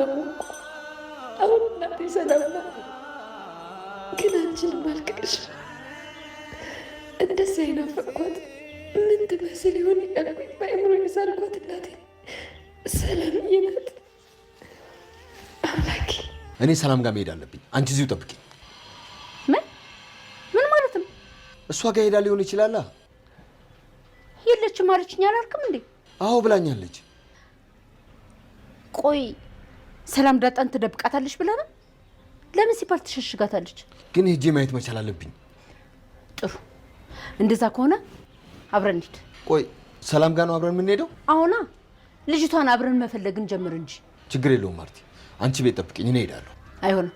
ታመምኩ። አሁን እናቴ ሰላም ናት፣ ግን አንቺንም አልቀቅሽ እንደዚህ አይናፈቅኳት ምን ትመስል ይሆን እያልኩኝ በአእምሮ የሳልኳት እናቴ ሰላምዬ ናት። አምላኬ እኔ ሰላም ጋር መሄድ አለብኝ። አንቺ እዚሁ ጠብቂ። ምን ማለት ነው? እሷ ጋር ሄዳ ሊሆን ይችላል። የለችም አለችኝ አላልክም እንዴ? አዎ ብላኛለች። ቆይ ሰላም ዳጣን ትደብቃታለች ብላ ነው? ለምን ሲባል ትሸሽጋታለች? ግን ሄጄ ማየት መቻል አለብኝ። ጥሩ፣ እንደዛ ከሆነ አብረን እንሂድ። ቆይ ሰላም ጋር ነው አብረን የምንሄደው? አሁና ልጅቷን አብረን መፈለግን ጀምር እንጂ። ችግር የለውም ማርቲ፣ አንቺ ቤት ጠብቂኝ፣ እኔ እሄዳለሁ። አይሆንም፣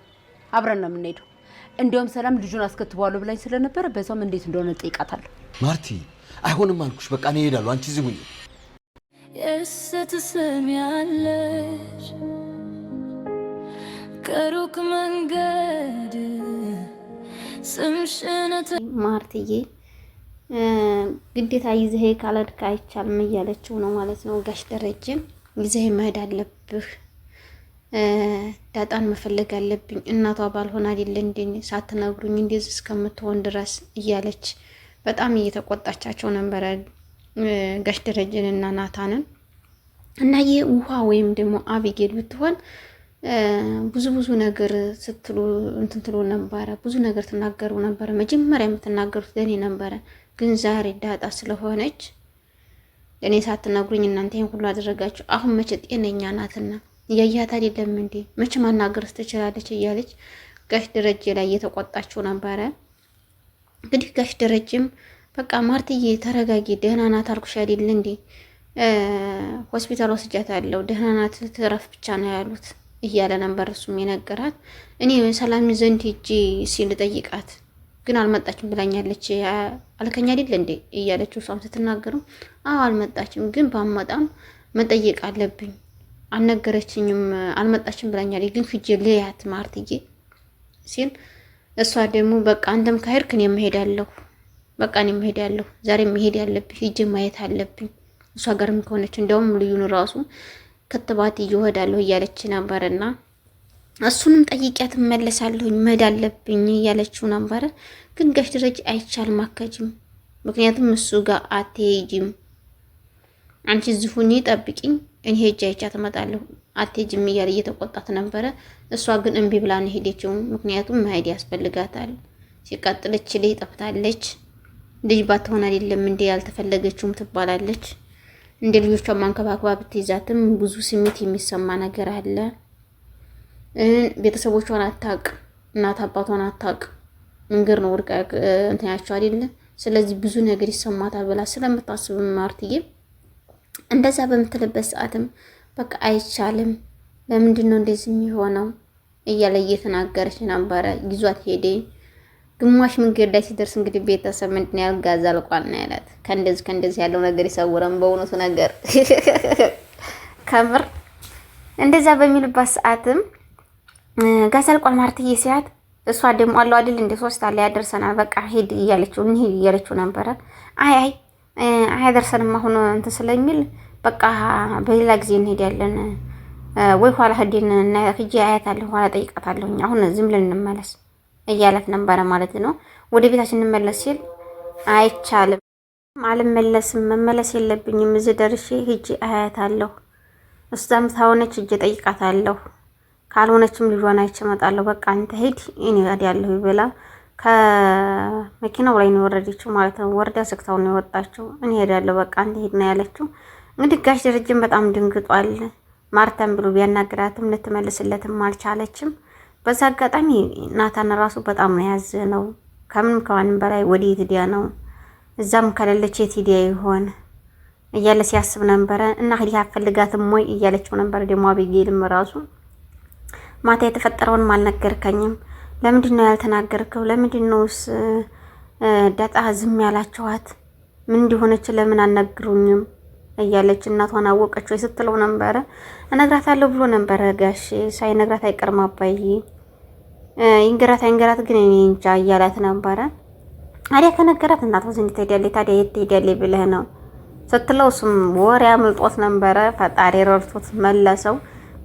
አብረን ነው የምንሄደው። እንዲያውም ሰላም ልጁን አስከትበዋለሁ ብላኝ ስለነበረ በዛም እንዴት እንደሆነ ጠይቃታለሁ። ማርቲ አይሆንም አልኩሽ፣ በቃ እኔ እሄዳለሁ፣ አንቺ እዚህ ሁኚ። የስትስሚያለሽ ከሩቅ መንገድ ስምሽነት ማርትዬ ግዴታ ይዘህ ካልሄድክ አይቻልም እያለችው ነው ማለት ነው። ጋሽ ደረጀም ይዘህ መሄድ አለብህ፣ ዳጣን መፈለግ አለብኝ፣ እናቷ ባልሆነ አይደል እንዴ ሳትነግሩኝ እንደዚህ እስከምትሆን ድረስ እያለች በጣም እየተቆጣቻቸው ነበረ ጋሽ ደረጀንና ናታንን። እና ውሃ ወይም ደግሞ አቢጌል ብትሆን ብዙ ነገር ስትሉ እንትን ትሉ ነበረ፣ ብዙ ነገር ትናገሩ ነበረ። መጀመሪያ የምትናገሩት ለኔ ነበረ፣ ግን ዛሬ ዳጣ ስለሆነች ለኔ ሳትነግሩኝ እናንተ ይሄን ሁሉ አደረጋችሁ። አሁን መቼ ጤነኛ ናትና እያያት አይደለም እንዴ መቼ ማናገርስ ትችላለች እያለች ጋሽ ደረጀ ላይ እየተቆጣችው ነበረ። እንግዲህ ጋሽ ደረጀም በቃ ማርትዬ ተረጋጊ፣ ደህና ናት አልኩሽ አይደል እንዴ ሆስፒታል ወስጃታለሁ፣ ደህና ናት ትረፍ ብቻ ነው ያሉት እያለ ነበር እሱም የነገራት። እኔ ሰላም ዘንድ ሂጂ ሲል ጠይቃት ግን አልመጣችም ብላኛለች አልከኝ አይደል እንዴ እያለችው እሷም ስትናገረው አዎ አልመጣችም፣ ግን ባመጣም መጠየቅ አለብኝ አልነገረችኝም፣ አልመጣችም ብላኛለች፣ ግን ሂጂ ልያት ማርትዬ ሲል እሷ ደግሞ በቃ አንተም ካሄድክ እኔም እሄዳለሁ፣ በቃ እኔም እሄዳለሁ፣ ዛሬ መሄድ ያለብኝ ሂጂ ማየት አለብኝ፣ እሷ ጋርም ከሆነች እንደውም ልዩን ራሱ ክትባት እየወዳለሁ እያለች ነበርና እሱንም ጠይቂያት እመለሳለሁ መሄድ አለብኝ እያለችው ነበረ። ግን ጋሽ ደረጀ አይቻልም አከጅም፣ ምክንያቱም እሱ ጋር አትሄጂም፣ አንቺ ዝሁኒ ጠብቂኝ፣ እኔ ሄጄ አይቻት እመጣለሁ፣ አትሄጂም እያለ እየተቆጣት ነበረ። እሷ ግን እምቢ ብላ ነው ሄደችው፣ ምክንያቱም መሄድ ያስፈልጋታል። ሲቀጥልች ልጅ ጠፍታለች፣ ልጅ ባትሆን አይደለም እንዴ ያልተፈለገችውም ትባላለች። እንደ ልጆቿ ማንከባከባ ብትይዛትም ብዙ ስሜት የሚሰማ ነገር አለ። ቤተሰቦቿን አታውቅ፣ እናት አባቷን አታውቅ፣ መንገር ነው ወርቃ እንትያቸው አይደለ። ስለዚህ ብዙ ነገር ይሰማታል ብላ ስለምታስብ ማርትዬ እንደዛ በምትልበት ሰዓትም በቃ አይቻልም፣ ለምንድን ነው እንደዚህ የሚሆነው እያለ እየተናገረች ነበረ። ይዟት ሄደ። ግማሽ መንገድ ላይ ሲደርስ እንግዲህ ቤተሰብ ምንድን ያህል ጋዝ አልቋል ነው ያላት። ከእንደዚህ ያለው ነገር ይሰውረን በእውነቱ ነገር ከምር እንደዛ በሚልባት ሰዓትም ጋዝ አልቋል ማርትዬ ሲያት እሷ ደግሞ አለው አይደል እንደ 3 አለ ያደርሰናል በቃ ሄድ እያለችው ነበረ። አይ አያደርሰንም አሁን እንትን ስለሚል በቃ በሌላ ጊዜ እንሄዳለን ወይ ኋላ ሄደን እና ሂጂ አያታለሁ ኋላ ጠይቃታለሁ አሁን ዝም ብለን እንመለስ እያላት ነበረ ማለት ነው። ወደ ቤታችን እንመለስ ሲል አይቻልም፣ አልመለስም፣ መመለስ የለብኝም፣ እዚህ ደርሼ ሂጂ አያታለሁ፣ እሷም ታውነች ሂጂ ጠይቃታለሁ፣ ካልሆነችም ልጇን አይቼ እመጣለሁ፣ በቃ አንተ ሂድ እኔ እሄዳለሁ ብላ ከመኪናው ላይ ነው የወረደችው ማለት ነው። ወርዳ ዘግታው ነው የወጣችው። እኔ እሄዳለሁ በቃ አንተ ሂድ ነው ያለችው። እንግዲህ ጋሽ ደረጀም በጣም ድንግጧል። ማርታም ብሎ ቢያናግራትም ልትመልስለትም አልቻለችም። በዛ አጋጣሚ ናታን ራሱ በጣም ነው ያዘነው። ከምንም ከማንም በላይ ወዴት ሄዳ ነው እዛም ከሌለች የት ሄዳ ይሆን እያለ ሲያስብ ነበረ። እና ሄዳ አፈልጋትም ወይ እያለችው ነበር። ደግሞ አቢጌልም ራሱ ማታ የተፈጠረውን አልነገርከኝም፣ ለምንድን ነው ያልተናገርከው? ለምንድን ነውስ ዳጣ ዝም ያላችኋት? ምን እንዲሆነች ለምን አልነግሩኝም እያለች እናቷን አወቀች ወይ ስትለው ነበረ። እነግራታለሁ ብሎ ነበረ ጋሽ ሳይነግራት አይቀርም አባዬ ይንገራት ግን እኔ እንጃ እያላት ነበረ። ታዲያ ከነገራት እናቷ ዘንድ ትሄዳለች፣ ታዲያ የት ትሄዳለች ብለህ ነው ስትለው እሱም ወሬ አምልጦት ነበረ። ፈጣሪ ረድቶት መለሰው።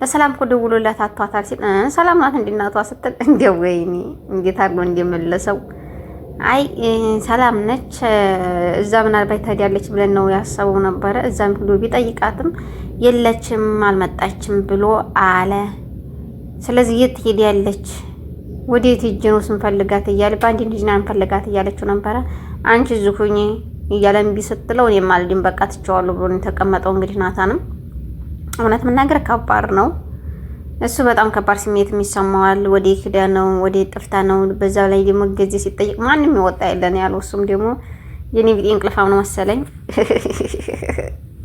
ለሰላም እኮ ደውሎላት አቷታል ሲል ሰላም ናት እንደ እናቷ ስትል እንደው ወይኔ እንዴት አድርጎ እንደመለሰው። አይ ሰላም ነች እዛ ምናልባት ታዲያለች ብለን ነው ያሰበው ነበረ። እዛም ብሎ ቢጠይቃትም የለችም አልመጣችም ብሎ አለ። ስለዚህ የት ሄዳለች ወዴት ሂጅ ነው ስንፈልጋት እያለ በአንድ ልጅ ና እንፈልጋት እያለችው ነበረ። አንቺ ዝኩኝ እያለ እምቢ ስትለው እኔም አልድን በቃ ትቼዋለሁ ብሎ ነው የተቀመጠው። እንግዲህ ናታንም እውነት መናገር ከባድ ነው። እሱ በጣም ከባድ ስሜት የሚሰማዋል። ወደ ክዳ ነው ወደ ጥፍታ ነው። በዛ ላይ ደግሞ ጊዜ ሲጠይቅ ማንም ይወጣ የለን ያለው። እሱም ደግሞ የኔ ቢጤ እንቅልፋም ነው መሰለኝ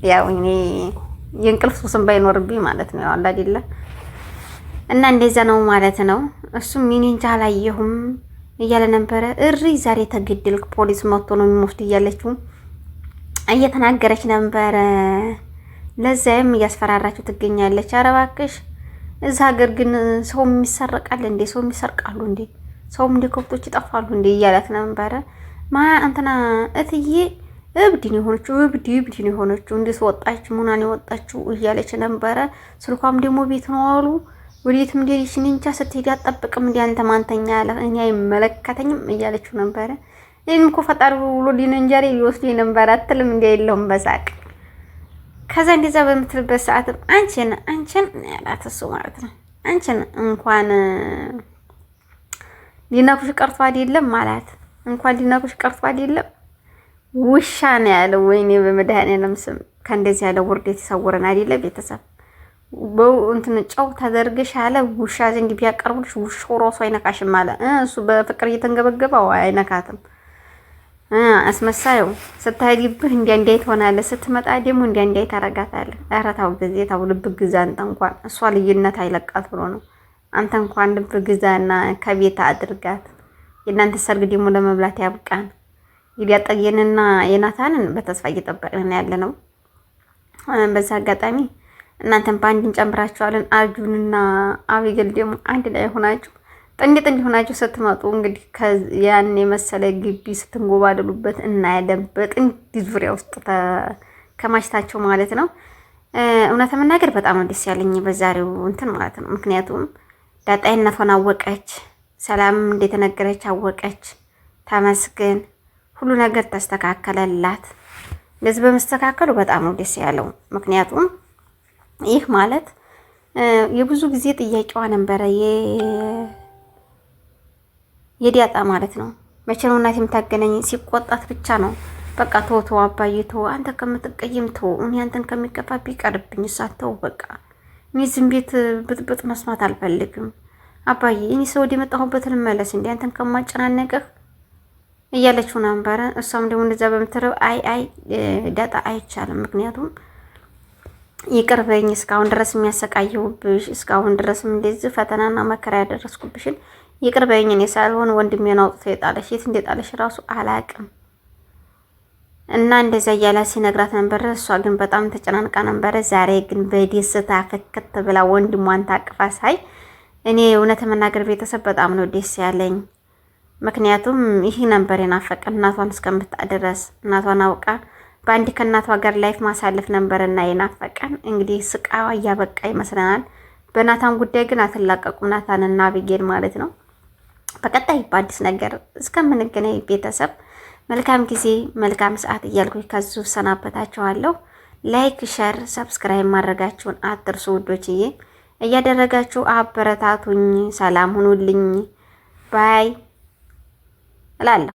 ያው እኔ የእንቅልፍ ሱስም ባይኖርብኝ ማለት ነው ያው አይደለ እና እንደዛ ነው ማለት ነው። እሱም ምን እንጃ አላየሁም እያለ ነበረ። እሪ ዛሬ ተገደልክ ፖሊስ መጥቶ ነው የሚወስድ እያለችው እየተናገረች ነበረ። ለዛም እያስፈራራችሁ ትገኛለች። ኧረ እባክሽ እዛ ሀገር ግን ሰው የሚሰርቃል እንዴ? ሰው የሚሰርቃሉ እንዴ? ሰው እንደ ከብቶች ይጠፋሉ እንዴ? እያላት ነበረ። እንትና እትዬ እብድ ነው የሆነችው እንዴት ወጣች ሙናን የወጣችው እያለች ነበረ። ስልኳም ደግሞ ቤት ነው አሉ። ወዴትም እንደሄድሽ እንጃ ስትሄድ አትጠብቅም እንዴ አንተ ማንተኛ ያለ እኔ አይመለከተኝም እያለችው ነበረ። እኔም እኮ ፈጣሪ ብሎ ሊነንጃሪ ሊወስድ ነበር አትልም እንዴ? የለውም በሳቅ ከዛ እንደዛ በምትልበት ሰዓትም አንቺን ያላት እሱ ማለት ነው። አንቺን እንኳን ሊነኩሽ ቀርቶ አይደለም ማለት እንኳን ሊነኩሽ ቀርቶ አይደለም ውሻ ነው ያለው። ወይኔ በመድኃኒዓለም ስም ከእንደዚህ ያለ ውርደት ይሰውረን አይደለ ቤተሰብ። እንትን ጨው ተደርገሽ ያለ ውሻ ዘንድ ቢያቀርቡልሽ ውሻው ራሱ አይነካሽም ማለት እሱ በፍቅር እየተንገበገበው አይነካትም። አስመሳዩ ስታይልብህ እንዲያንዳይ ትሆናለህ፣ ስትመጣ ደግሞ እንዲያንዳይ ታረጋታለህ። ኧረ ተው ጊዜ ተው፣ ልብ ግዛ አንተ እንኳን እሷ ልዩነት አይለቃት ብሎ ነው። አንተ እንኳን ልብ ግዛና ከቤት አድርጋት። የእናንተ ሰርግ ደግሞ ለመብላት ያብቃን። እንግዲህ አጠየንና የናታንን በተስፋ እየጠበቅን ያለ ነው። በዛ አጋጣሚ እናንተም በአንድ እንጨምራችኋለን። አርጁንና አቢገል ደግሞ አንድ ላይ ሆናችሁ ጥንድ ሆናችሁ ስትመጡ እንግዲህ ያን የመሰለ ግቢ ስትንጎባደሉበት እናያለን። በጥንድ ዙሪያ ውስጥ ከማሽታቸው ማለት ነው። እውነት መናገር በጣም ነው ደስ ያለኝ በዛሬው እንትን ማለት ነው። ምክንያቱም ዳጣይነቷን አወቀች፣ ሰላም እንደተነገረች አወቀች። ተመስገን ሁሉ ነገር ተስተካከለላት። እንደዚህ በመስተካከሉ በጣም ነው ደስ ያለው። ምክንያቱም ይህ ማለት የብዙ ጊዜ ጥያቄዋ ነበረ የዲያጣ ማለት ነው። መቼ ነው እናት የምታገናኝ? ሲቆጣት ብቻ ነው በቃ ተው አባዬ ተው፣ አንተ ከምትቀይም ተው፣ እኔ አንተን ከሚከፋ ቢቀርብኝ ሳተው በቃ እኔ ዝም ቤት ብጥብጥ መስማት አልፈልግም አባዬ፣ እኔ ሰው ወደ መጣሁበት ልመለስ እንዴ አንተን ከማጨናነቅህ እያለችው ነበረ። እሷም ደግሞ እንደዛ በምትረው አይ ዳጣ አይቻልም፣ ምክንያቱም ይቅርበኝ እስካሁን ድረስ የሚያሰቃየውብሽ እስካሁን ድረስም እንደዚህ ፈተናና መከራ ያደረስኩብሽን ይቅርበኝ፣ እኔ ሳልሆን ወንድሜን አውጥቶ የጣለሽ የት እንደጣለሽ ራሱ አላቅም እና እንደዛ እያለ ሲነግራት ነበረ። እሷ ግን በጣም ተጨናንቃ ነበረ። ዛሬ ግን በደስታ ፍክት ብላ ወንድሟን ታቅፋ ሳይ እኔ እውነት መናገር ቤተሰብ በጣም ነው ደስ ያለኝ። ምክንያቱም ይህ ነበር የናፈቀን እናቷን እስከምታደረስ እናቷን አውቃ በአንድ ከእናቷ ጋር ላይፍ ማሳለፍ ነበርና የናፈቀን። እንግዲህ ስቃዋ እያበቃ ይመስለናል። በናታን ጉዳይ ግን አትላቀቁም፣ ናታንና አቢጌል ማለት ነው። በቀጣይ በአዲስ ነገር እስከምንገናኝ ቤተሰብ መልካም ጊዜ መልካም ሰዓት እያልኩኝ ከዚሁ ሰናበታችኋለሁ። ላይክ፣ ሸር፣ ሰብስክራይብ ማድረጋችሁን አትርሱ ውዶችዬ። እያደረጋችሁ አበረታቱኝ። ሰላም ሁኑልኝ ባይ እላለሁ።